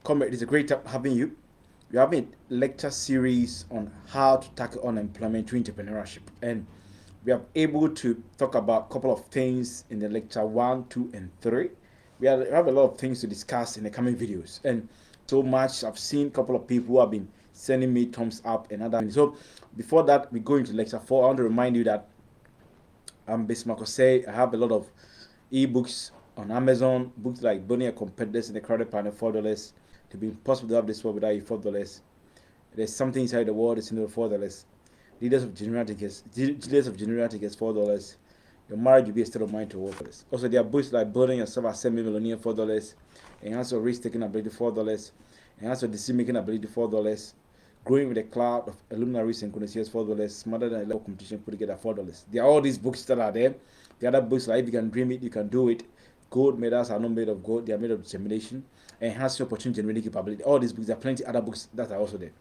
Comrade, it's a great time having you. We're having a lecture series on how to tackle unemployment through entrepreneurship. And we are able to talk about a couple of things in the lecture 1, 2, and 3. We have a lot of things to discuss in the coming videos. And so much, I've seen a couple of people who have been sending me thumbs up and other things. So before that, we go into lecture 4. I want to remind you that I'm Bismarck Osei. I have a lot of ebooks on Amazon, books like Billionaire Competitors in the Credit Panel, $4. To be impossible to have this world without you, $4. There's something inside the world that's in the $4. Leaders of General Tickets, $4. Your marriage will be a state of mind to work. Also, there are books like Building Yourself as Semi-Millionaire, $4. Enhance your risk-taking ability, $4. Enhance your decision-making ability, $4. Growing with a cloud of luminaries and connoisseurs, $4. Smarter than a level competition put together, $4. There are all these books that are there. The other books like If You Can Dream It, You Can Do It. Gold medals are not made of gold, they are made of determination. Enhance your opportunity generating capability. All these books, there are plenty other books that are also there.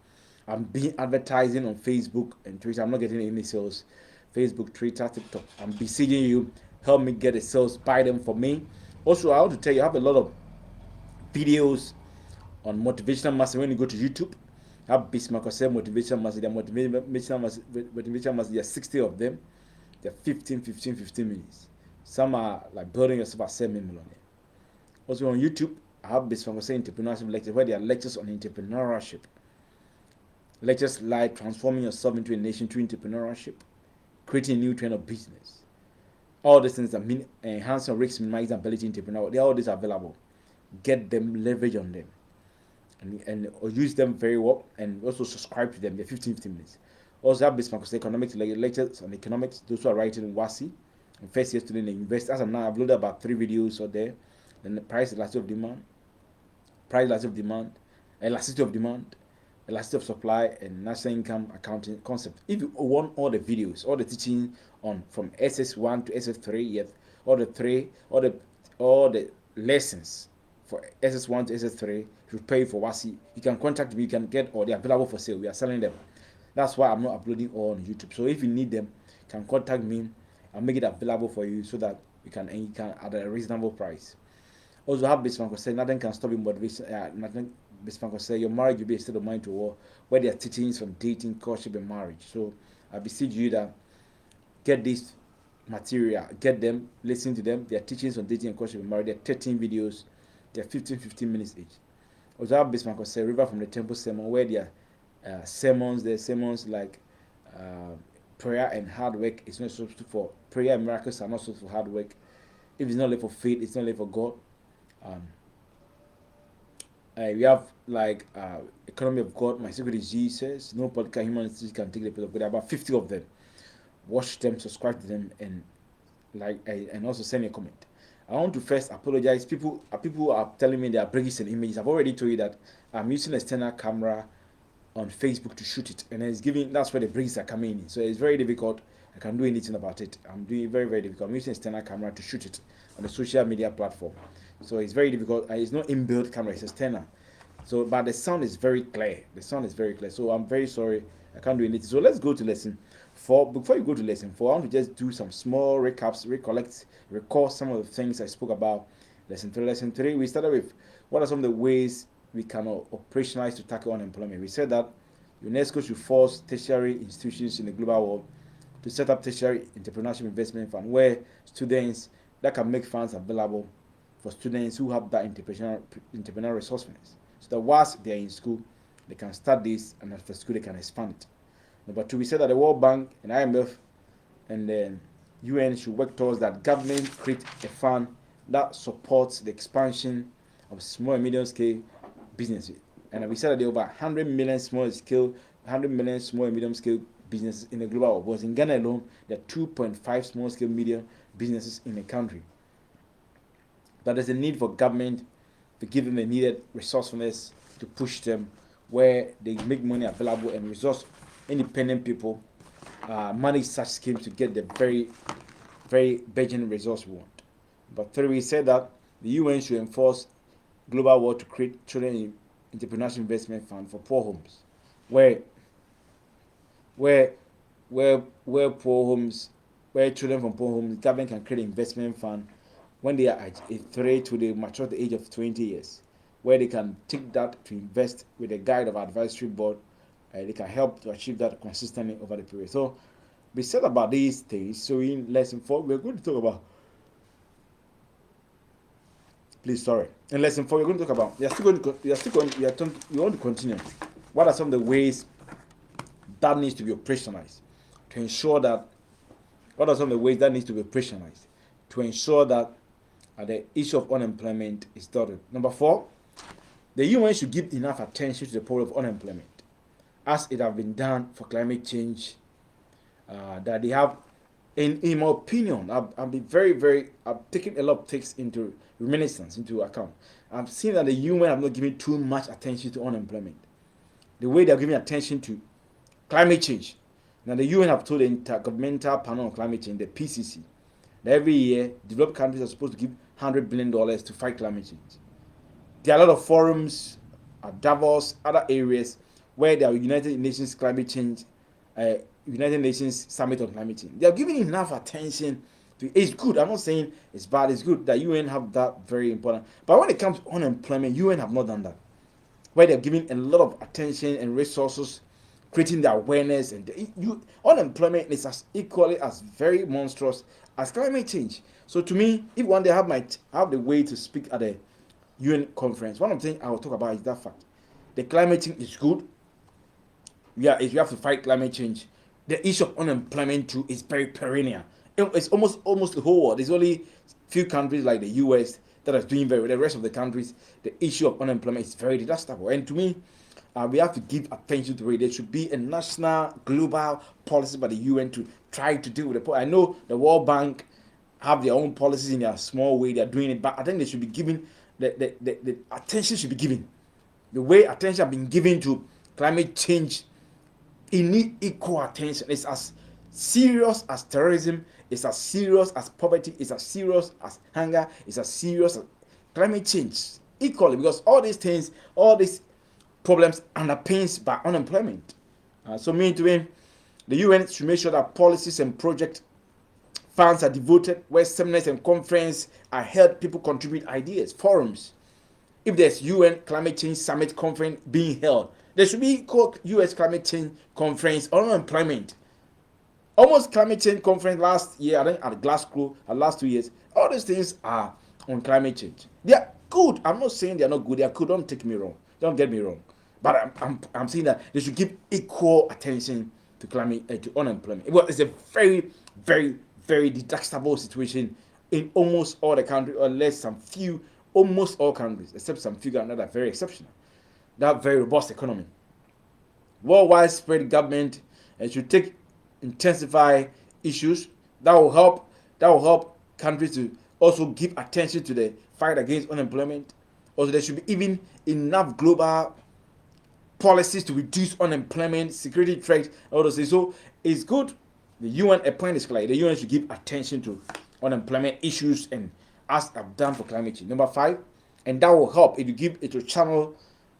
I'm being advertising on Facebook and Twitter. I'm not getting any sales. Facebook, Twitter, TikTok. I'm beseeching you, help me get the sales, buy them for me. Also, I want to tell you, I have a lot of videos on motivational mastery. When you go to YouTube, I have Bismarck Osei motivational mastery. There are motivational mastery. There are 60 of them. They're 15 minutes. Some are like Building Yourself as Semi-Millionaire. Also on YouTube, I have Bismarck Osei entrepreneurship lectures where there are lectures on entrepreneurship. Lectures like transforming yourself into a nation through entrepreneurship, creating a new trend of business. All these things that mean enhancing risk minimizing ability entrepreneur. They all these are available. Get them, leverage on them, and or use them very well, and also subscribe to them. They're 15 minutes. Also have Bismarck Osei economics lectures on economics. Those who are writing in WASI and first year student in university. As of now, I've loaded about 3 videos out there. Then the price elasticity of demand, elasticity of demand, elasticity of supply, and national income accounting concept. If you want all the videos, all the teaching on from SS1 to SS3, yet all the lessons for SS1 to SS3 to pay for WASI, you can contact me. You can get all. They're available for sale. We are selling them. That's why I'm not uploading all on YouTube. So if you need them, you can contact me. I'll make it available for you so that you can at a reasonable price. Also have Bismarck Osei, nothing can stop your motivation. Nothing Bismarck Osei, your marriage will be a state of mind to war, where there are teachings from dating, courtship, and marriage. So I beseech you that get this material, get them, listen to them. There are teachings on dating and courtship and marriage. There are 13 videos. They're 15 minutes each. Also have Bismarck Osei, River from the Temple Sermon, where there are sermons. There are sermons like prayer and hard work is not substitute for prayer, and miracles are not substitute for hard work. If it's not left for faith, it's not left for God. We have like economy of God, my secret is Jesus, no political human institution can take the place of God. There are about 50 of them. Watch them, subscribe to them, and and also send me a comment. I want to first apologize. People are telling me they are breaking some images. I've already told you that I'm using an external camera on Facebook to shoot it, and it's giving. That's where the breaks are coming in. So it's very difficult. I can't do anything about it. I'm doing it very difficult. I'm using an external camera to shoot it on the social media platform. So it's very difficult. It's not inbuilt camera. It's external. So, but the sound is very clear. The sound is very clear. So I'm very sorry. I can't do anything. So let's go to lesson 4. Before you go to lesson 4, I want to just do some small recaps, recall some of the things I spoke about. Lesson 3. Lesson 3, we started with what are some of the ways we can operationalize to tackle unemployment. We said that UNESCO should force tertiary institutions in the global world to set up tertiary entrepreneurship investment fund where students that can make funds available for students who have that entrepreneurial resourcefulness. So that whilst they are in school, they can start this, and after school they can expand it. Number 2, we said that the World Bank and IMF and the UN should work towards that government create a fund that supports the expansion of small and medium scale businesses. And we said that there are over 100 million small and medium scale businesses in the global world. But in Ghana alone, there are 2.5 small scale medium businesses in the country. That there's a need for government to give them the needed resourcefulness to push them where they make money available, and resource independent people manage such schemes to get the very burgeoning resource we want. But 3, we said that the UN should enforce global law to create children entrepreneurship investment fund for poor homes, where poor homes, where children from poor homes, the government can create an investment fund when they are at a 3 to they mature at the age of 20 years. where they can take that to invest with a guide of advisory board. They can help to achieve that consistently over the period. So we said about these things. So in lesson 4, we're going to talk about. Please, sorry. In lesson 4, we're going to talk about. We want to continue. What are some of the ways that needs to be operationalized to ensure that? What are some of the ways that needs to be operationalized to ensure that the issue of unemployment is dealt with? Number 4, the UN should give enough attention to the problem of unemployment, as it has been done for climate change. That they have, in my opinion, I've been I've taken a lot of takes into reminiscence into account. I've seen that the UN have not given too much attention to unemployment, the way they're giving attention to climate change. Now, the UN have told the Intergovernmental Panel on Climate Change, the PCC, that every year developed countries are supposed to give $100 billion to fight climate change. There are a lot of forums at Davos, other areas where there are United Nations climate change, United Nations Summit on Climate Change. They are giving enough attention to it. It's good. I'm not saying it's bad. It's good that UN have that very important. But when it comes to unemployment, UN have not done that. Where they're giving a lot of attention and resources, creating the awareness, and unemployment is as equally as very monstrous as climate change. So to me, if one day I have the way to speak at a UN conference, one of the things I will talk about is that fact. The climate change is good. Yeah, if you have to fight climate change, the issue of unemployment too is very perennial. It's almost the whole world. There's only few countries like the US that are doing very well. The rest of the countries, the issue of unemployment is very detestable. And to me, we have to give attention to it. There should be a national, global policy by the UN to try to deal with the problem. I know the World Bank have their own policies in their small way. They're doing it, but I think they should be given the attention should be given. The way attention has been given to climate change, it needs equal attention. It's as serious as terrorism. It's as serious as poverty. It's as serious as hunger. It's as serious as climate change. Equally, because all these things, all these problems underpins by unemployment. So mean to me, the UN should make sure that policies and project funds are devoted, where seminars and conferences are held, people contribute ideas, forums. If there's UN climate change summit conference being held, there should be called US climate change conference on unemployment. Almost climate change conference last year, I think at Glasgow, last 2 years. All these things are on climate change. They are good. I'm not saying they are not good. They are good. Don't take me wrong. Don't get me wrong. But I'm saying that they should give equal attention to climate to unemployment. Well, it's a very detestable situation in almost all the countries, unless some few, almost all countries, except some few that are very exceptional. That very robust economy. Worldwide spread government and should intensify issues that will help countries to also give attention to the fight against unemployment. Also, there should be even enough global policies to reduce unemployment, security threats, all those things. So it's good. The UN, a point is clear. The UN should give attention to unemployment issues, and as I've done for climate change. Number 5, and that will help if you give it to channel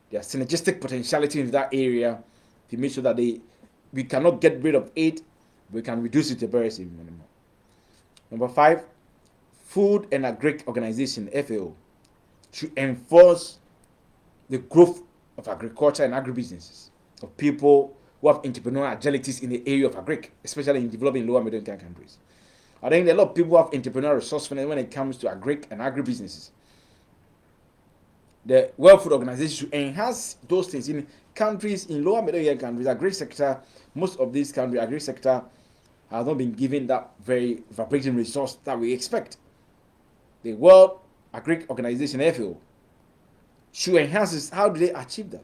their synergistic potentiality in that area to make sure that we cannot get rid of it, we can reduce it to very minimum. Number 5, Food and Agri Organization (FAO) should enforce the growth of agriculture and agribusinesses of people who have entrepreneurial agilities in the area of agri, especially in developing lower middle income countries. I think a lot of people have entrepreneurial resourcefulness when it comes to agri and agribusinesses. The World Food Organization should enhance those things in countries, in lower middle income countries. Agri sector, most of these countries, agri sector has not been given that very vibrating resource that we expect. The World Agri Organization (FAO) should enhance this. How do they achieve that?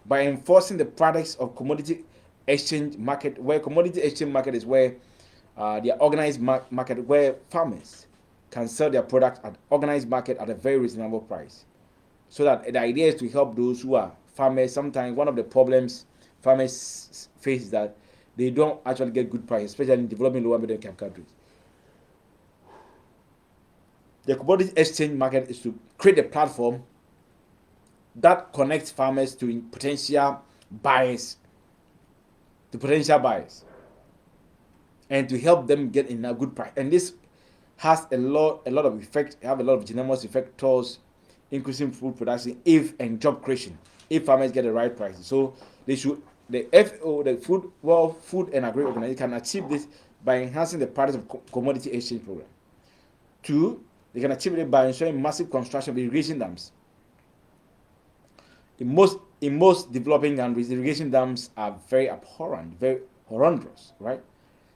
By enforcing the products of commodity exchange market, where commodity exchange market is where the organized market, where farmers can sell their product at organized market at a very reasonable price. So that the idea is to help those who are farmers. Sometimes one of the problems farmers face is that they don't actually get good prices, especially in developing lower middle income countries. The commodity exchange market is to create a platform that connects farmers to potential buyers, and to help them get in a good price. And this has a lot of effect, have a lot of enormous effect towards increasing food production and job creation if farmers get the right prices. So they should the FO, the Food and Agri Organization, can achieve this by enhancing the practice of commodity exchange program. Two, they can achieve it by ensuring massive construction of irrigation dams. In most developing countries, irrigation dams are very abhorrent, very horrendous, right?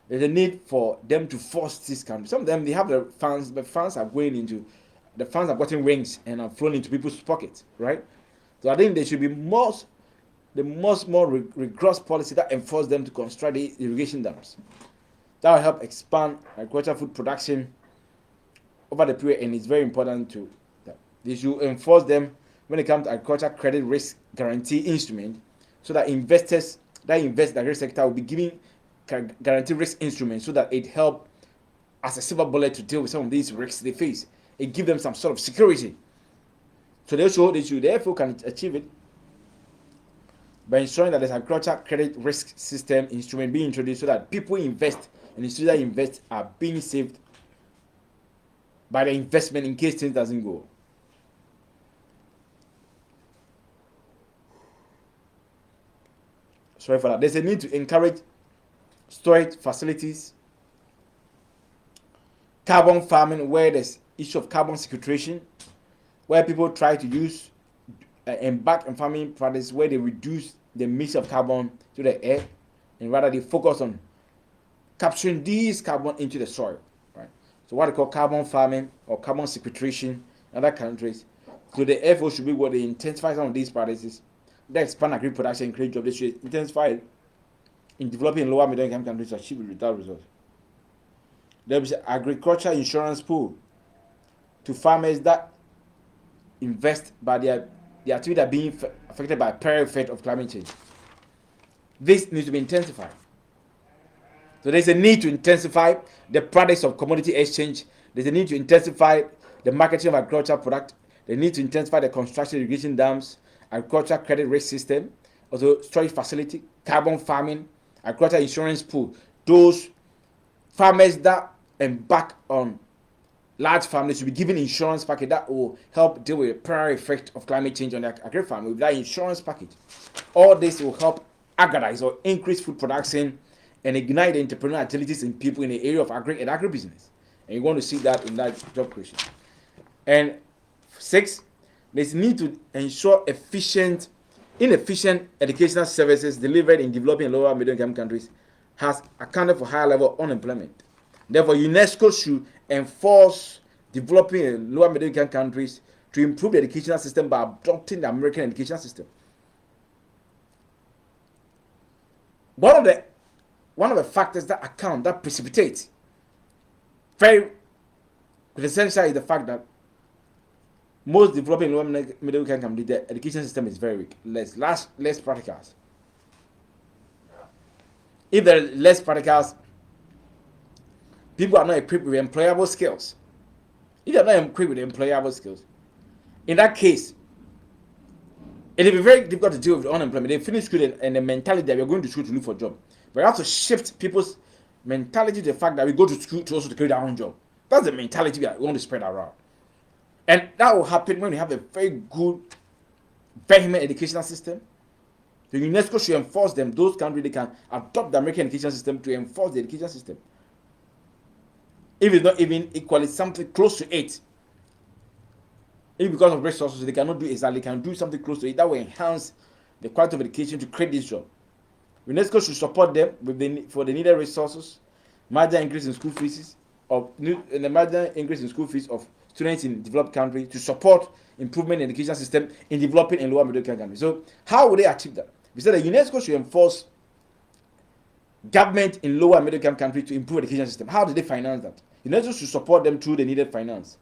There's a need for them to force these countries. Some of them, they have the funds, but funds are going into the funds are getting rings and are flowing into people's pockets, right? So I think there should be more rigorous policy that enforce them to construct the irrigation dams. That will help expand agricultural food production over the period, and it's very important to that they should enforce them when it comes to agricultural credit risk guarantee instrument, so that investors that invest in the agri sector will be giving guarantee risk instruments so that it help as a silver bullet to deal with some of these risks they face. It gives them some sort of security. So they should therefore can achieve it by ensuring that there's agricultural credit risk system instrument being introduced so that people invest and institutions that invest are being saved by the investment in case things doesn't go. Sorry for that. There's a need to encourage storage facilities, carbon farming, where there's issue of carbon sequestration, where people try to use embark on farming practices where they reduce the emission of carbon to the air, and rather they focus on capturing these carbon into the soil, right? So what they call carbon farming or carbon sequestration in other countries. So the effort should be where they intensify some of these practices, they expand agri production and create jobs. They should intensify it in developing lower middle income countries to achieve that result. There is an agricultural insurance pool to farmers that invest by their activity are being affected by a peril effect of climate change. This needs to be intensified. So there's a need to intensify the practice of commodity exchange. There's a need to intensify the marketing of agricultural product. They need to intensify the construction of irrigation dams, agricultural credit risk system, also storage facility, carbon farming, agricultural insurance pool. Those farmers that embark on large families should be given insurance package that will help deal with the peril effect of climate change on their agri farm. With that insurance package, all this will help aggregate or increase food production and ignite the entrepreneurial agilities in people in the area of agribusiness. And you want to see that in that job creation. And 6, there's need to ensure inefficient educational services delivered in developing and lower middle income countries has accounted for higher level of unemployment. Therefore, UNESCO should enforce developing and lower middle income countries to improve the educational system by adopting the American educational system. One of the factors that precipitate very essential is the fact that most developing lower middle income countries, the education system is very weak, less practicals. If there are less practicals, people are not equipped with employable skills. If they are not equipped with employable skills, in that case, it will be very difficult to deal with unemployment. They finish school and the mentality that we are going to school to look for a job. But we have to shift people's mentality to the fact that we go to school to also to create our own job. That's the mentality we want to spread around. And that will happen when we have a very good, vehement educational system. The UNESCO should enforce them. Those countries, they can adopt the American education system to enforce the education system. If it's not even equally something close to it, if because of resources they cannot do exactly, they can do something close to it that will enhance the quality of education to create this job. UNESCO should support them for the needed resources, marginal increase in school fees of students in developed countries to support improvement in the education system in developing and lower middle income countries. So how would they achieve that? We said that UNESCO should enforce government in lower middle income countries to improve education system. How do they finance that? UNESCO should support them through the needed finance,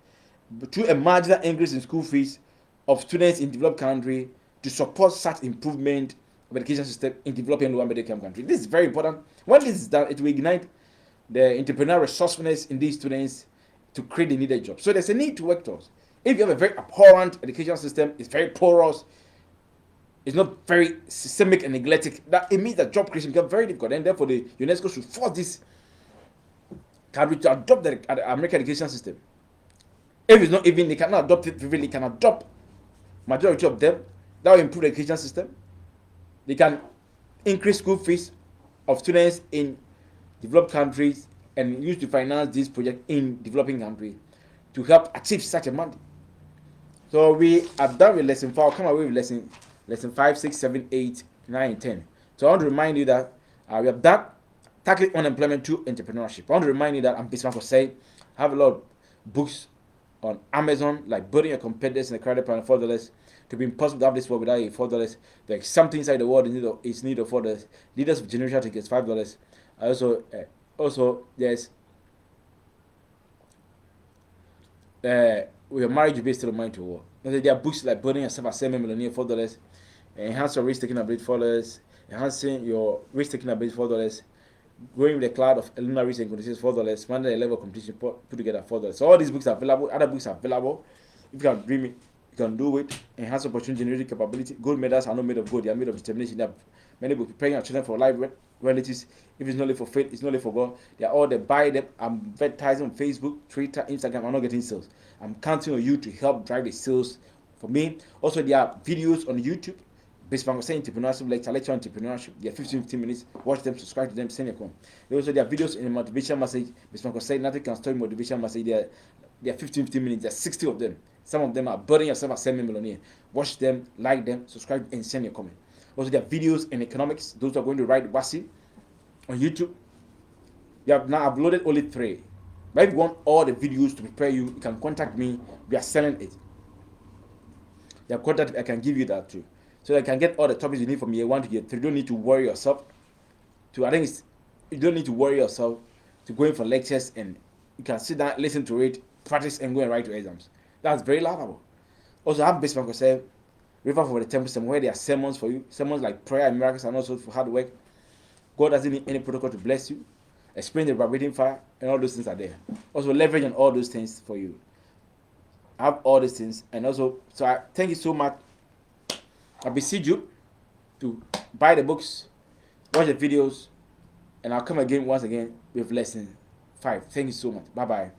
through a marginal increase in school fees of students in developed countries to support such improvement of education system in developing and lower middle income countries. This is very important. When this is done, it will ignite the entrepreneurial resourcefulness in these students to create the needed jobs. So there's a need to work towards. If you have a very abhorrent education system, it's very porous, it's not very systemic and neglected, that it means that job creation becomes very difficult, and therefore the UNESCO should force this country to adopt the American education system. If it's not even, they cannot adopt it, they can adopt Majority of them, that will improve the education system. They can increase school fees of students in developed countries and use to finance this project in developing countries to help achieve such a mandate. So we are done with lesson 4. I'll come away with lesson 5, 6, 7, 8, 9, and 10. So I want to remind you that we have done tackling unemployment through entrepreneurship. I want to remind you that I'm Bismarck Osei. I have a lot of books on Amazon, like building your competitors in the credit plan $4. To be impossible to have this world without a $4. Like something inside the world is need of $4. Leaders of generational thinkers $5. Also there's with your marriage based on mind to war. There are books like building yourself as a millionaire $4, enhance your risk taking ability $4, enhancing your risk taking ability $4, going with the cloud of lunar risk and conditions $4, manage a level of competition put together $4. So all these books are available. Other books are available. If you can dream it, you can do it. Enhance opportunity, generating capability. Gold medals are not made of gold; they are made of determination. They are many books preparing our children for life realities. If it's not only for faith, it's not only for God. They are all they buy them. I'm advertising on Facebook, Twitter, Instagram. I'm not getting sales. I'm counting on you to help drive the sales for me. Also, there are videos on YouTube. Bismarck saying entrepreneurship lecture on entrepreneurship. They are 15 minutes. Watch them, subscribe to them, send a comment. Also, there are videos in the motivation message. Bismarck saying nothing can stop motivation message. They are 15 minutes. There are 60 of them. Some of them are building yourself as semi-millionaire. Watch them, like them, subscribe, and send your comment. Also, there are videos in economics. Those are going to write WASI on YouTube. You have now uploaded only 3. But if you want all the videos to prepare you, you can contact me. We are selling it. Your contact, I can give you that too. So I can get all the topics you need from year 1 to year 3. You don't need to worry yourself. You don't need to worry yourself to go in for lectures, and you can sit down, listen to it, practice, and go and write your exams. That's very laughable. Also, I have Bismarck say, River for the Temple System, where there are sermons for you, sermons like prayer and miracles, and also for hard work. God doesn't need any protocol to bless you. Explain the vibrating fire, and all those things are there. Also, leverage on all those things for you. I have all these things, and also, so I thank you so much. I beseech you to buy the books, watch the videos, and I'll come again once again with lesson 5. Thank you so much. Bye bye.